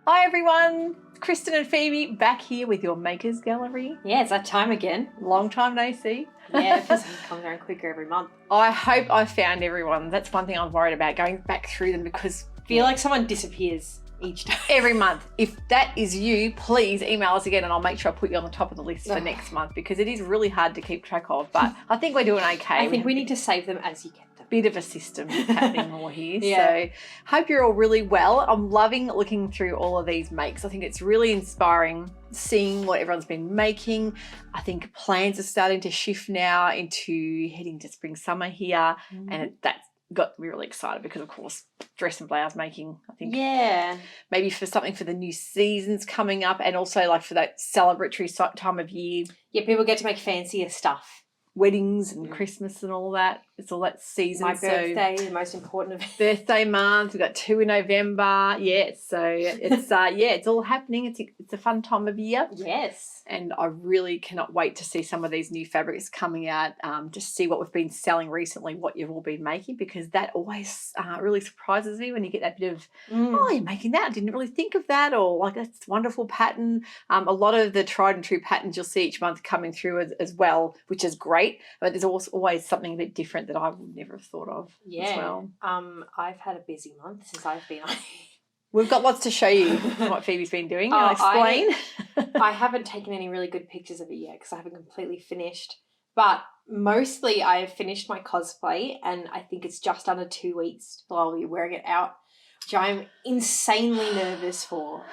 Hi everyone, Kristen and Phoebe back here with your Makers Gallery. Yeah, it's that time again. Long time no see. Yeah, it feels like it comes around quicker every month. I hope I found everyone. That's one thing I'm worried about, going back through them, because I feel like someone disappears each time. every month. If that is you, please email us again and I'll make sure I put you on the top of the list for next month, because it is really hard to keep track of, but I think we're doing okay. I think we need to save them as you get them. Bit of a system happening more here. Yeah. So hope you're all really well. I'm loving looking through all of these makes. I think it's really inspiring seeing what everyone's been making. I think plans are starting to shift now into heading to spring summer here, and that's got me really excited because, of course, dress and blouse making, I think. Yeah. Maybe for something for the new seasons coming up, and also like for that celebratory time of year. Yeah, people get to make fancier stuff. Weddings and Christmas and all that. It's all that season. My birthday, the most important of it. Birthday month. We've got 2 in November. Yeah, so it's it's all happening. It's a fun time of year. Yes. And I really cannot wait to see some of these new fabrics coming out, just see what we've been selling recently, what you've all been making, because that always really surprises me when you get that bit of, oh, you're making that. I didn't really think of that, or like, that's a wonderful pattern. A lot of the tried and true patterns you'll see each month coming through as well, which is great. But there's also always something a bit different that I would never have thought of as well. I've had a busy month since I've been on. We've got lots to show you what Phoebe's been doing. I'll explain. I haven't taken any really good pictures of it yet because I haven't completely finished. But mostly I have finished my cosplay, and I think it's just under 2 weeks till I'll be wearing it out, which I'm insanely nervous for.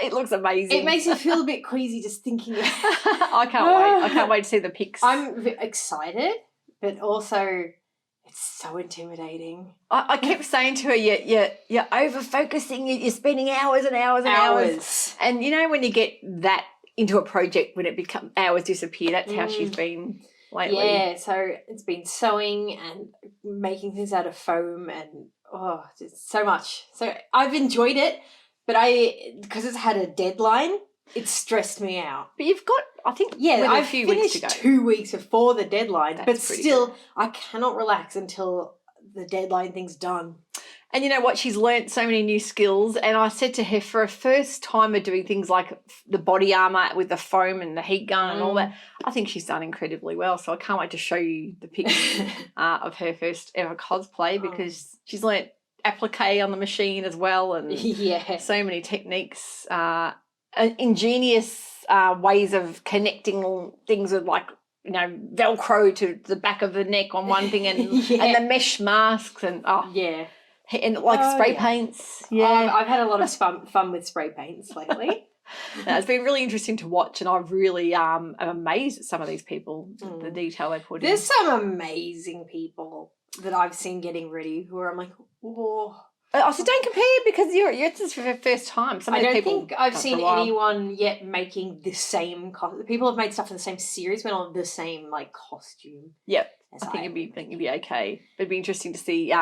It looks amazing. It makes me feel a bit queasy just thinking about it. I can't wait. I can't wait to see the pics. I'm excited, but also it's so intimidating. I kept saying to her, you're over-focusing, you're spending hours and hours and hours. And you know when you get that into a project, when it becomes hours disappear, that's how she's been lately. Yeah, so it's been sewing and making things out of foam and, just so much. So I've enjoyed it. But because it's had a deadline, it stressed me out. But you've got, I think, I've a few finished weeks to go. 2 weeks before the deadline, That's but still, good. I cannot relax until the deadline thing's done. And you know what? She's learnt so many new skills. And I said to her, for a first timer doing things like the body armour with the foam and the heat gun and all that, I think she's done incredibly well. So I can't wait to show you the pics of her first ever cosplay, because she's learnt applique on the machine as well, and so many techniques, ingenious ways of connecting things with, like, you know, Velcro to the back of the neck on one thing, and and the mesh masks and and like spray paints. I've had a lot of fun with spray paints lately. It's been really interesting to watch, and I really am amazed at some of these people, the detail they put in. There's some amazing people that I've seen getting ready who are, I'm like, whoa. So don't compare, because it's just for the first time. I don't think I've seen anyone yet making the same people have made stuff in the same series, but on the same like costume. Yep. I think you'd be okay. It'd be interesting to see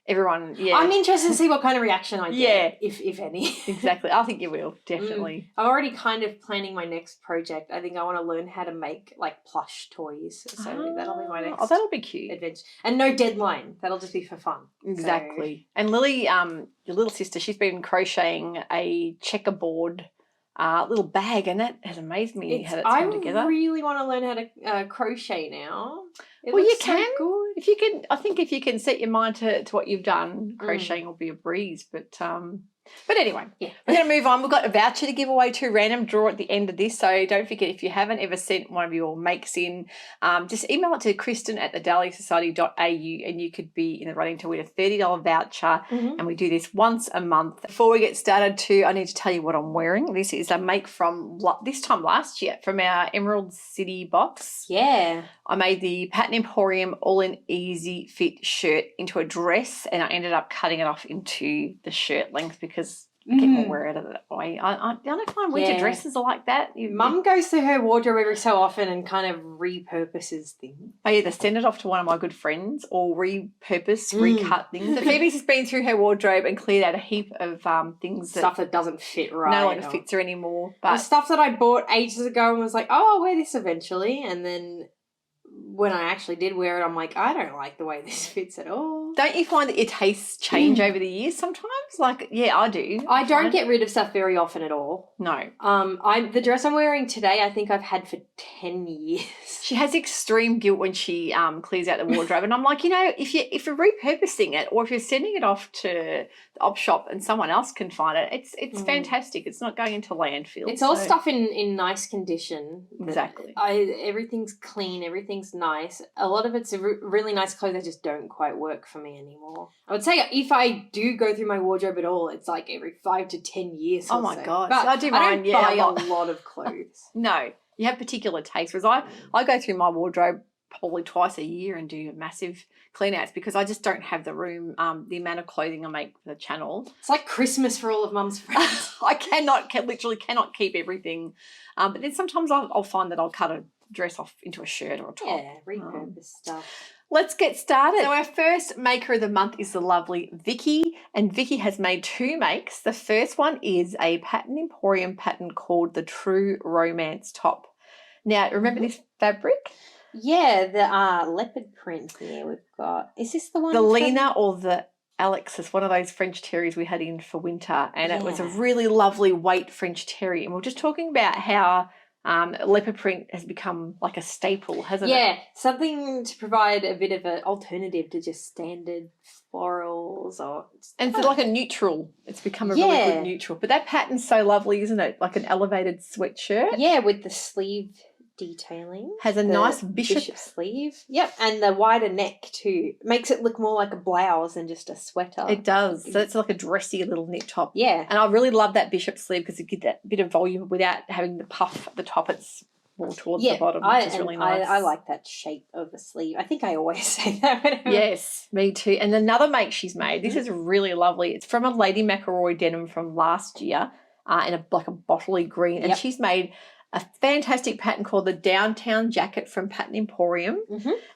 everyone. Yeah, I'm interested to see what kind of reaction I get, if any. Exactly. I think you will, definitely. I'm already kind of planning my next project. I think I want to learn how to make like plush toys. So that'll be my next. Oh, that'll be cute. Adventure. And no deadline. That'll just be for fun. Exactly. So. And Lily, your little sister, she's been crocheting a checkerboard little bag, and that has amazed me how that's come together. I really want to learn how to crochet now. Well, you can. So good. If you can, I think if you can set your mind to what you've done, crocheting will be a breeze. But anyway, we're going to move on. We've got a voucher to give away to random draw at the end of this. So don't forget, if you haven't ever sent one of your makes in, just email it to Kristen@dahliasewciety.au, and you could be in the running to win a $30 voucher. And we do this once a month. Before we get started I need to tell you what I'm wearing. This is a make from this time last year from our Emerald City box. Yeah. I made the Pattern Emporium all-in-easy fit shirt into a dress, and I ended up cutting it off into the shirt length because I get more wear out of it that way. I don't find winter dresses are like that. Mum goes through her wardrobe every so often and kind of repurposes things. I either send it off to one of my good friends or recut things. So Phoebe's has been through her wardrobe and cleared out a heap of things. Stuff that doesn't fit right. No longer fits her anymore. But stuff that I bought ages ago and was like, oh, I'll wear this eventually. And then when I actually did wear it, I'm like, I don't like the way this fits at all. Don't you find that your tastes change over the years sometimes? Like, yeah, I do. I don't get rid of stuff very often at all. No. The dress I'm wearing today, I think I've had for 10 years. She has extreme guilt when she clears out the wardrobe, and I'm like, if you're repurposing it, or if you're sending it off to the op shop and someone else can find it, it's fantastic. It's not going into landfill. It's all stuff in nice condition. Exactly. Everything's clean. Everything's nice. A lot of it's really nice clothes that just don't quite work for me anymore. I would say if I do go through my wardrobe at all, it's like every 5 to 10 years. Oh my God! But I do mine. I don't buy a lot of clothes. No, you have particular tastes. Whereas I go through my wardrobe probably twice a year and do massive clean outs because I just don't have the room, the amount of clothing I make for the channel. It's like Christmas for all of Mum's friends. I literally cannot keep everything. But then sometimes I'll find that I'll cut a dress off into a shirt or a top. Yeah, repurpose stuff. Let's get started. So our first maker of the month is the lovely Vicky, and Vicky has made 2 makes. The first one is a Pattern Emporium pattern called the True Romance Top. Now, remember this fabric? Yeah, the leopard print here we've got. Is this the one? The Lena or the Alexis, one of those French terriers we had in for winter, and it was a really lovely weight French terrier. And we're just talking about how leopard print has become like a staple, hasn't it? Yeah, something to provide a bit of an alternative to just standard florals and it's like a neutral. It's become a really good neutral. But that pattern's so lovely, isn't it? Like an elevated sweatshirt. Yeah, with the sleeve detailing. Has a nice bishop sleeve. Yep, and the wider neck too. Makes it look more like a blouse than just a sweater. It does. So it's like a dressy little knit top. Yeah. And I really love that bishop sleeve because it gives that bit of volume without having the puff at the top. It's more towards the bottom, which is really nice. I like that shape of the sleeve. I think I always say that. Yes, me too. And another make she's made, this is really lovely. It's from a Lady McElroy denim from last year in a bottly green. And she's made a fantastic pattern called the Downtown Jacket from Pattern Emporium.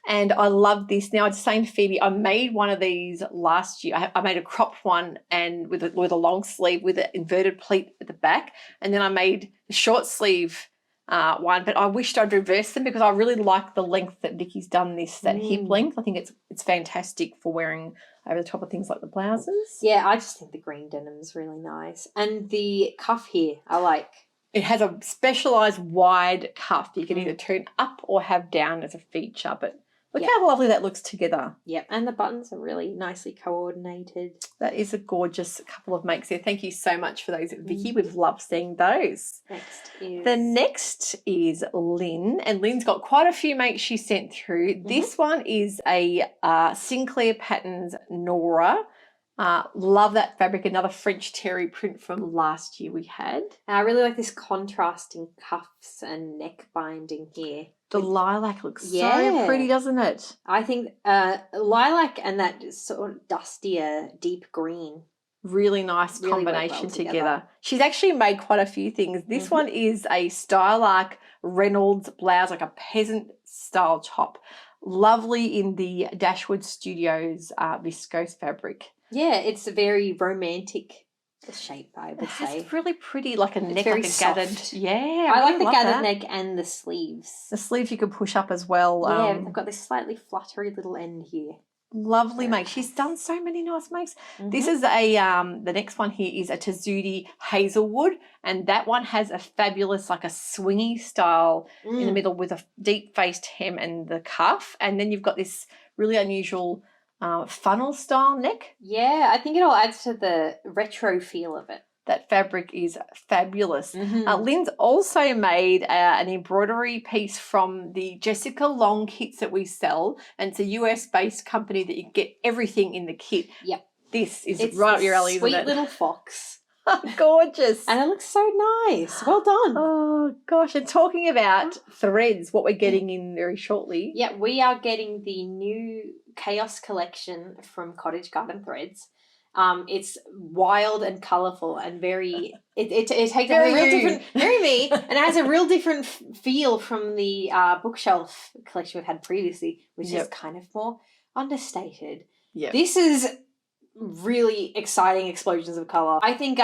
And I love this. Now, I was saying to Phoebe, I made one of these last year. I made a cropped one and with a long sleeve with an inverted pleat at the back. And then I made the short sleeve one, but I wished I'd reversed them because I really like the length that Vicky's done this, that hip length. I think it's fantastic for wearing over the top of things like the blouses. Yeah, I just think the green denim's really nice. And the cuff here, I like. It has a specialised wide cuff. You can either turn up or have down as a feature, but look how lovely that looks together. Yep, and the buttons are really nicely coordinated. That is a gorgeous couple of makes there. Thank you so much for those, Vicky. We've loved seeing those. The next is Lynn, and Lynn's got quite a few makes she sent through. This one is a Sinclair Patterns Nora. Love that fabric. Another French terry print from last year we had. I really like this contrasting cuffs and neck binding here. The lilac looks so pretty, doesn't it? I think lilac and that sort of dustier deep green. Really nice combination together. She's actually made quite a few things. This one is a Stylark Reynolds blouse, like a peasant style top. Lovely in the Dashwood Studios viscose fabric. Yeah, it's a very romantic shape, I would say. It's really pretty, like a neck, very like a gathered. soft. Yeah, I like the gathered neck and the sleeves. The sleeves you can push up as well. Yeah, they've got this slightly fluttery little end here. Lovely make. She's done so many nice makes. This is the next one here is a Tazudi Hazelwood, and that one has a fabulous, like a swingy style in the middle with a deep faced hem and the cuff, and then you've got this really unusual funnel style neck. Yeah, I think it all adds to the retro feel of it. That fabric is fabulous. Lynn's also made an embroidery piece from the Jessica Long kits that we sell, and it's a US-based company that you get everything in the kit. Yep. This is right up your alley, isn't it? Sweet little fox. Gorgeous. And it looks so nice. Well done. Oh, gosh. And talking about threads, what we're getting in very shortly. Yeah, we are getting the new Chaos collection from Cottage Garden Threads. It's wild and colourful and very. It takes very a real different, very me, and it has a real different feel from the bookshelf collection we've had previously, which is kind of more understated. Yeah, this is really exciting explosions of colour. I think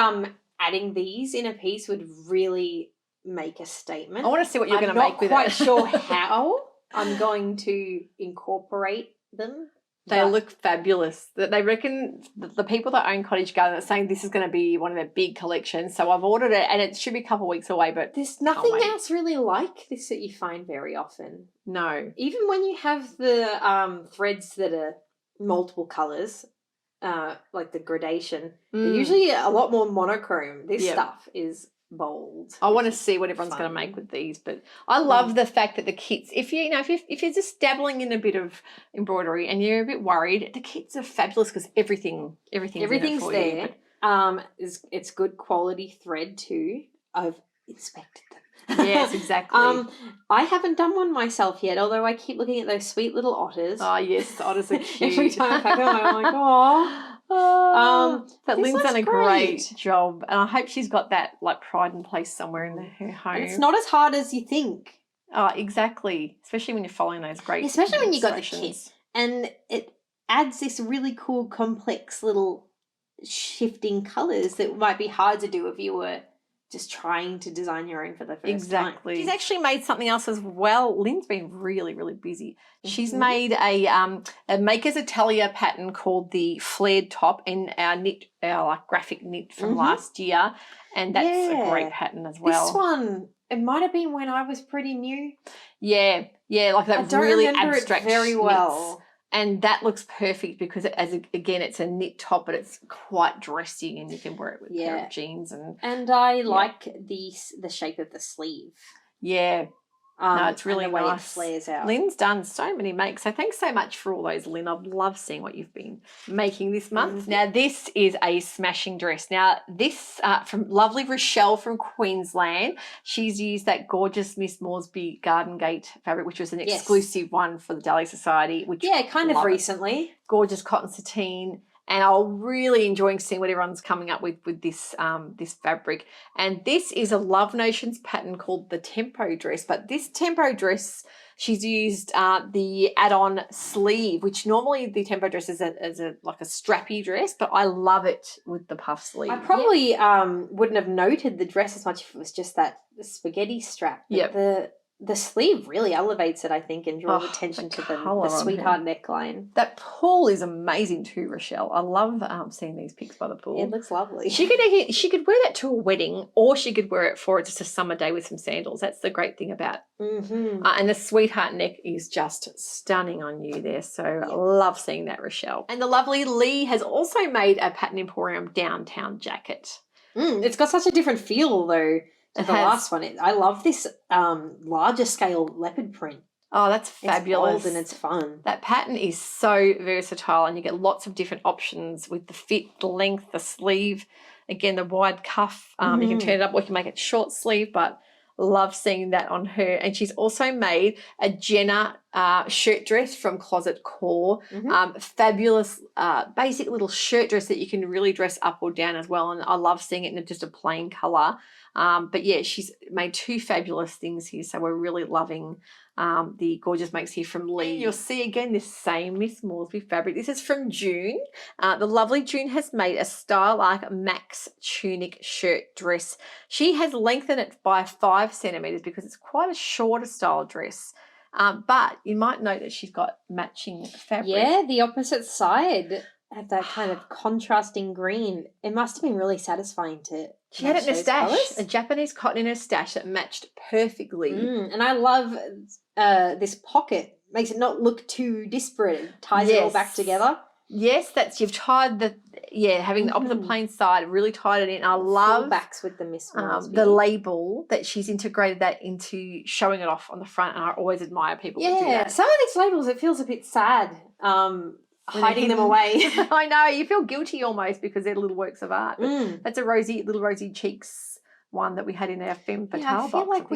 adding these in a piece would really make a statement. I want to see what you're going to make with it. I'm not quite sure how I'm going to incorporate them. They look fabulous. They reckon the people that own Cottage Garden are saying this is going to be one of their big collections. So I've ordered it, and it should be a couple of weeks away. But there's nothing else really like this that you find very often. No. Even when you have the threads that are multiple colours, like the gradation, they're usually a lot more monochrome. This stuff is bold. I want to see what everyone's going to make with these, but I love the fact that the kits, if you're just dabbling in a bit of embroidery and you're a bit worried, the kits are fabulous because everything's there. It's good quality thread too. I've inspected them. Yes, exactly. I haven't done one myself yet, although I keep looking at those sweet little otters. Oh yes, the otters are cute. Every time I pack them, I'm like, oh. But Lynn's done a great job, and I hope she's got that like pride and place somewhere in her home. And it's not as hard as you think. Oh, exactly. Especially when you're following those great. Especially when you got the kit, and it adds this really cool, complex little shifting colours that might be hard to do if you were just trying to design your own for the first time. She's actually made something else as well. Lynn's been really, really busy. She's made a Maker's Italia pattern called the flared top in our like graphic knit from last year, and that's a great pattern as well. This one, it might have been when I was pretty new. Yeah, like that I don't really remember abstract it very well. knits. And that looks perfect because again, it's a knit top, but it's quite dressy, and you can wear it with a pair of jeans. And I like the shape of the sleeve. Yeah. No, it's really and the way nice. It flares out. Lynn's done so many makes. So thanks so much for all those, Lynn. I've loved seeing what you've been making this month. Now, this is a smashing dress. Now, this from lovely Relle from Queensland. She's used that gorgeous Miss Moresby Garden Gate fabric, which was an exclusive one for the Dahliasewciety. Which kind of recently. Gorgeous cotton sateen. And I'm really enjoying seeing what everyone's coming up with this this fabric. And this is a Love Notions pattern called the Tempo dress. But this Tempo dress, she's used the add-on sleeve, which normally the Tempo dress is like a strappy dress, but I love it with the puff sleeve. I probably wouldn't have noted the dress as much if it was just that spaghetti strap. But the sleeve really elevates it, I think, and draws attention to the sweetheart neckline. That pool is amazing too, Relle. I love seeing these pics by the pool. It looks lovely. She could wear that to a wedding, or she could wear it for just a summer day with some sandals. That's the great thing about. And the sweetheart neck is just stunning on you there. So I love seeing that, Relle. And the lovely Lee has also made a Pattern Emporium downtown jacket. It's got such a different feel though. The last one. I love this larger scale leopard print. Oh, that's fabulous. It's bold and it's fun. That pattern is so versatile, and you get lots of different options with the fit, the length, the sleeve. Again, the wide cuff. You can turn it up or you can make it short sleeve, but love seeing that on her. And she's also made a Jenna shirt dress from Closet Core. Fabulous basic little shirt dress that you can really dress up or down as well. And I love seeing it in just a plain colour. But yeah, she's made two fabulous things here. So we're really loving the gorgeous makes here from Lee. You'll see again this same Miss Moresby fabric. This is from June. The lovely June has made a Style Arc Max tunic shirt dress. She has lengthened it by 5 centimetres because it's quite a shorter style dress. But you might note that she's got matching fabric. Yeah, the opposite side had that kind of contrasting green. It must have been really satisfying to She had it in a stash, colours. a Japanese cotton in her stash that matched perfectly. And I love this pocket. Makes it not look too disparate. It ties it all back together. Yes, you've tied having the opposite plain side, really tied it in. I love backs with the Miss Moresby. the label that she's integrated that into showing it off on the front, and I always admire people who do that. Some of these labels, it feels a bit sad. Hiding them away. I know, you feel guilty almost because they're little works of art. That's a little rosy cheeks one that we had in our Femme Fatale I feel box. like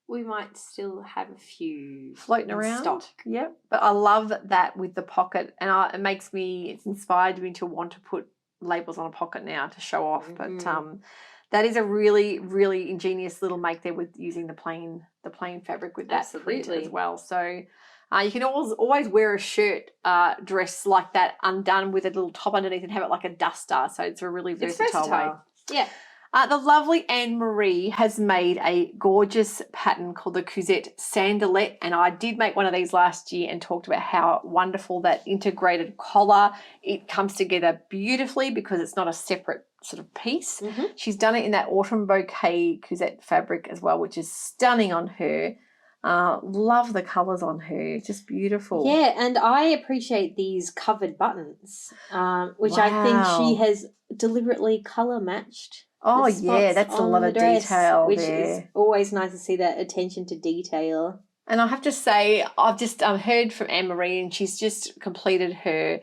we might still have a few floating around. Stock. Yep. But I love that with the pocket, and it's inspired me to want to put labels on a pocket now to show off. But that is a really, really ingenious little make there with using the plain fabric with that print as well. So you can always wear a shirt dress like that undone with a little top underneath and have it like a duster. So it's a really versatile way. Yeah. The lovely Anne-Marie has made a gorgeous pattern called the Cousette Sandalette, and I did make one of these last year and talked about how wonderful that integrated collar. It comes together beautifully because it's not a separate sort of piece. She's done it in that autumn bouquet Cousette fabric as well, which is stunning on her. Love the colours on her, just beautiful. Yeah, and I appreciate these covered buttons, which I think she has deliberately colour matched. Oh yeah, that's a lot of detail which there. is always nice to see that attention to detail. And I have to say, I've just heard from Anne-Marie, and she's just completed her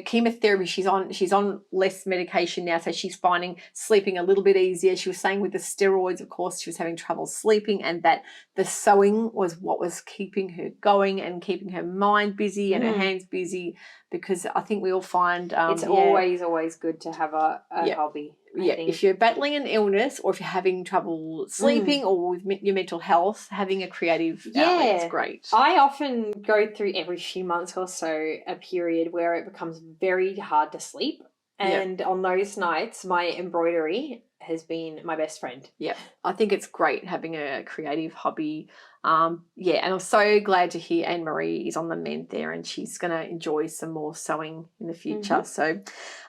chemotherapy. She's on less medication now, so she's finding sleeping a little bit easier. She was saying with the steroids, of course, she was having trouble sleeping, and that the sewing was what was keeping her going and keeping her mind busy and her hands busy. Because I think we all find it's always good to have a hobby. Yeah, if you're battling an illness or if you're having trouble sleeping or with your mental health, having a creative outlet is great. I often go through every few months or so a period where it becomes very hard to sleep. And on those nights, my embroidery has been my best friend. Yeah, I think it's great having a creative hobby. And I'm so glad to hear Anne-Marie is on the mend there, and she's going to enjoy some more sewing in the future. So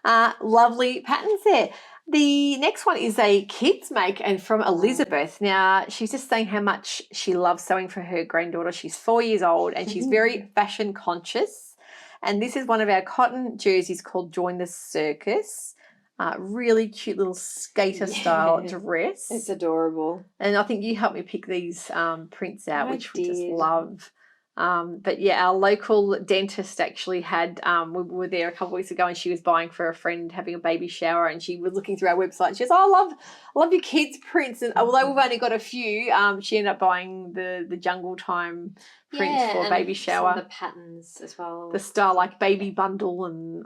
lovely patterns there. The next one is a kids make, and from Elizabeth. Now, she's just saying how much she loves sewing for her granddaughter. She's 4 years old and she's very fashion conscious. And this is one of our cotton jerseys called Join the Circus. Really cute little skater style dress. It's adorable. And I think you helped me pick these prints out, which we just love. But yeah, our local dentist actually had, we were there a couple of weeks ago, and she was buying for a friend having a baby shower, and she was looking through our website and she goes, I love your kids' prints. And although we've only got a few, she ended up buying the Jungle Time print for a baby shower. Some of the patterns as well. The style like baby bundle, and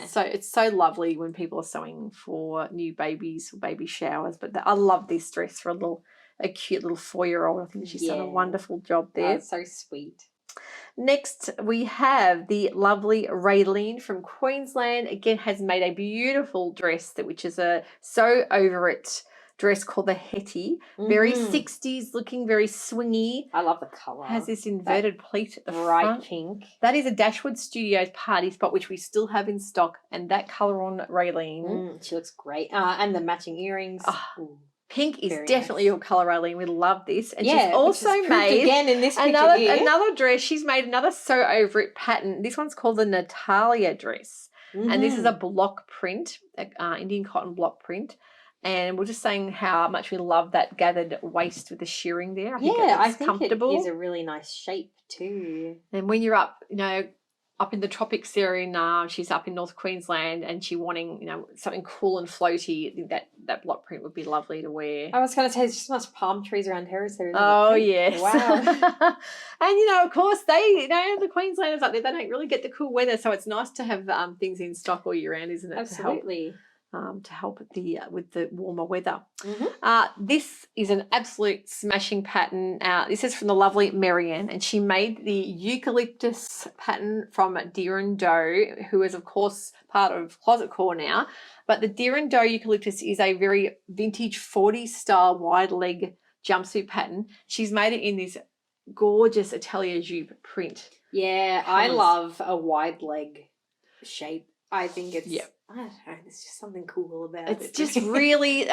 so it's so lovely when people are sewing for new babies or baby showers. But I love this dress for a cute little 4-year-old. I think she's done a wonderful job there. That's so sweet. Next, we have the lovely Relle from Queensland. Again, has made a beautiful dress which is a sew over it dress called the Hetty. Very 60s looking, very swingy. I love the colour. Has this inverted pleat at the front. Pink. That is a Dashwood Studios party spot, which we still have in stock, and that colour on Relle. She looks great. And the matching earrings. Pink is definitely your colour, Eileen. We love this. And she's Yeah, also made again in this another dress. She's made another sew over it pattern. This one's called the Natalia dress. And this is a block print, Indian cotton block print. And we're just saying how much we love that gathered waist with the shirring there. I think comfortable. It is a really nice shape too. And when you're up, up in the tropics there she's up in North Queensland, and she wanting, something cool and floaty, I think that block print would be lovely to wear. I was going to say, there's just much palm trees around here. Is there? Oh, yes. Wow. And, of course, the Queenslanders up there, they don't really get the cool weather, so it's nice to have things in stock all year round, isn't it? Absolutely. To help with the warmer weather. This is an absolute smashing pattern. This is from the lovely Marianne, and she made the eucalyptus pattern from Deer and Doe, who is, of course, part of Closet Core now. But the Deer and Doe eucalyptus is a very vintage 40s style wide leg jumpsuit pattern. She's made it in this gorgeous atelier jupe print. Yeah, I love a wide leg shape. I think it's... I don't know, there's just something cool about it. It's just really,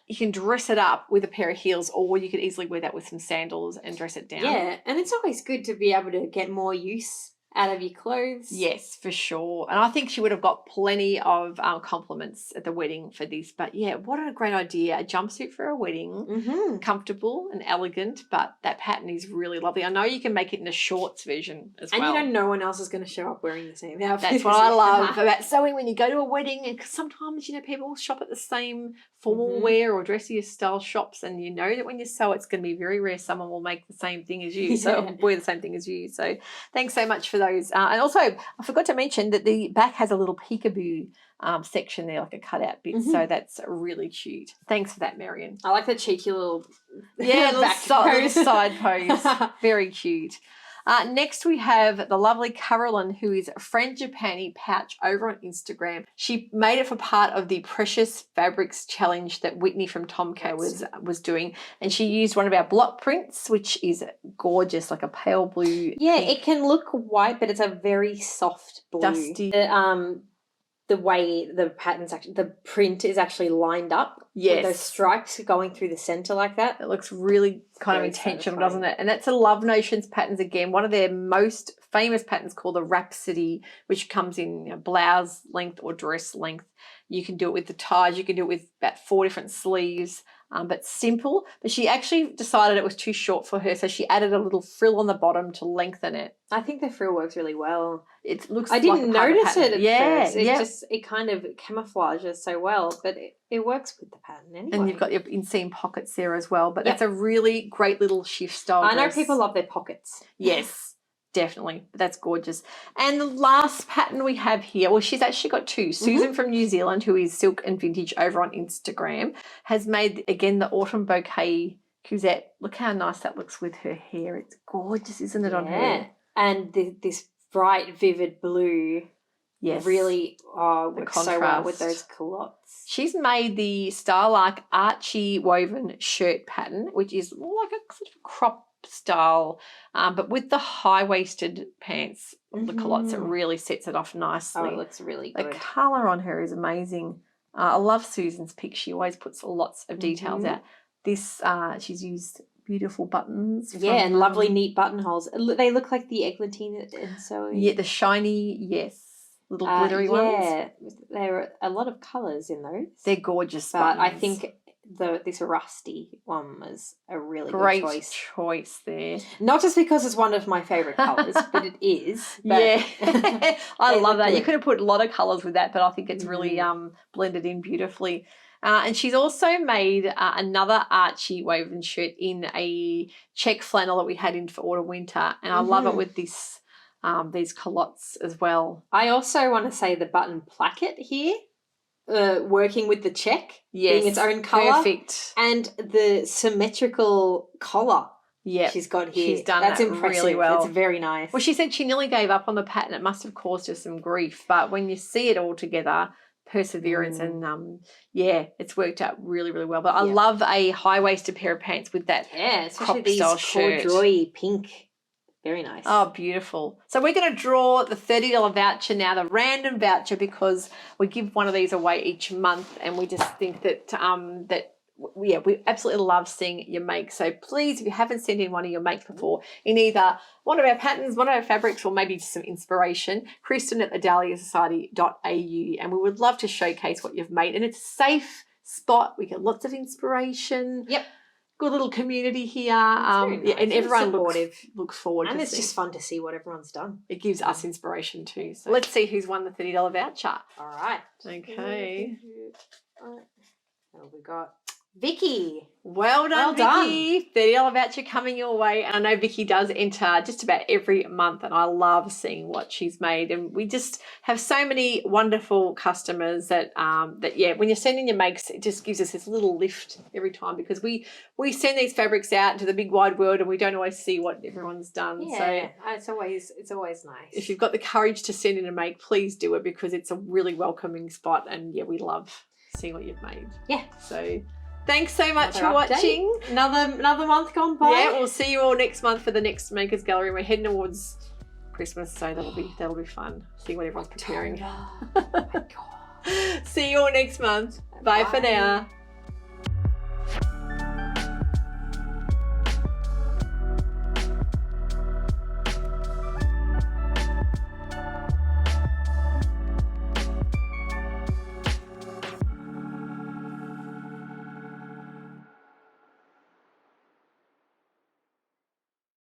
you can dress it up with a pair of heels, or you could easily wear that with some sandals and dress it down. Yeah, and it's always good to be able to get more use out of your clothes. Yes, for sure. And I think she would have got plenty of compliments at the wedding for this. But yeah, what a great idea. A jumpsuit for a wedding, comfortable and elegant, but that pattern is really lovely. I know you can make it in a shorts version as well. And no one else is going to show up wearing the same outfit. That's what I love about sewing when you go to a wedding, and sometimes, people shop at the same formal wear or dressier style shops, and you know that when you sew, it's going to be very rare someone will make the same thing as you, so wear the same thing as you. So thanks so much for those. And also, I forgot to mention that the back has a little peekaboo section there, like a cutout bit, so that's really cute. Thanks for that, Marion. I like the cheeky little little side pose. Very cute. Next, we have the lovely Carolyn, who is Frangipani Pouch over on Instagram. She made it for part of the Precious Fabrics Challenge that Whitney from Tomcat was doing. And she used one of our block prints, which is gorgeous, like a pale blue. Yeah, pink. it can look white, but it's a very soft blue. Dusty. The way the pattern's actually, the print is actually lined up. Yes. With those stripes going through the centre like that. It looks really kind of intentional, doesn't it? And that's a Love Notions patterns again. One of their most famous patterns called the Rhapsody, which comes in blouse length or dress length. You can do it with the ties. You can do it with about 4 different sleeves, but simple. But she actually decided it was too short for her, so she added a little frill on the bottom to lengthen it. I think the frill works really well. It looks. I didn't notice it at first. Yeah, It kind of camouflages so well, but it works with the pattern anyway. And you've got your inseam pockets there as well. But that's a really great little shift style. I know people love their pockets. Yes. Definitely. That's gorgeous. And the last pattern we have here, well, she's actually got 2. Susan from New Zealand, who is Silk and Vintage over on Instagram, has made, again, the Autumn Bouquet Cousette. Look how nice that looks with her hair. It's gorgeous, isn't it, on her? And this bright, vivid blue really works so well with those culottes. She's made the Starlark Archie woven shirt pattern, which is more like a sort of crop style, but with the high-waisted pants, the culottes, it really sets it off nicely. Oh, it looks really good. The colour on her is amazing. I love Susan's pic. She always puts lots of details out. This, she's used beautiful buttons. And lovely neat buttonholes. They look like the eglantine and so. Yeah, the shiny, little glittery ones. Yeah, there are a lot of colours in those. They're gorgeous but buttons. I think this rusty one was a really great good choice there. Not just because it's one of my favourite colours, but it is. But I love that. You could have put a lot of colours with that, but I think it's really blended in beautifully. And she's also made another Archie woven shirt in a check flannel that we had in for autumn winter, and I love it with this these culottes as well. I also want to say the button placket here. Working with the check, being its own colour. Perfect. And the symmetrical collar she's got here. She's done That's that impressive. really well. It's very nice. Well, she said she nearly gave up on the pattern. It must have caused her some grief. But when you see it all together, perseverance and, it's worked out really, really well. But I love a high-waisted pair of pants with that especially crop style these shirt. corduroy pink. Very nice. Oh, beautiful. So we're going to draw the $30 voucher now, the random voucher, because we give one of these away each month, and we just think that we absolutely love seeing your make. So please, if you haven't sent in one of your makes before, in either one of our patterns, one of our fabrics, or maybe just some inspiration, Kristen at the dahliasewciety.au, and we would love to showcase what you've made. And it's a safe spot. We get lots of inspiration. Yep. Good little community here, nice. And everyone looks forward. And to it's just fun to see what everyone's done. It gives us inspiration too. So let's see who's won the $30 voucher. All right. Okay. What have we got? Vicky. Well done, Vicky. $30 voucher coming your way. And I know Vicky does enter just about every month, and I love seeing what she's made. And we just have so many wonderful customers that when you're sending your makes, it just gives us this little lift every time, because we send these fabrics out into the big wide world and we don't always see what everyone's done. Yeah, so it's always nice. If you've got the courage to send in a make, please do it, because it's a really welcoming spot, and we love seeing what you've made. Yeah. So thanks so much for watching. Another month gone by. Yeah, we'll see you all next month for the next Makers Gallery. We're heading towards Christmas, so that'll be fun. See what everyone's preparing. Oh my God. See you all next month. Bye for now.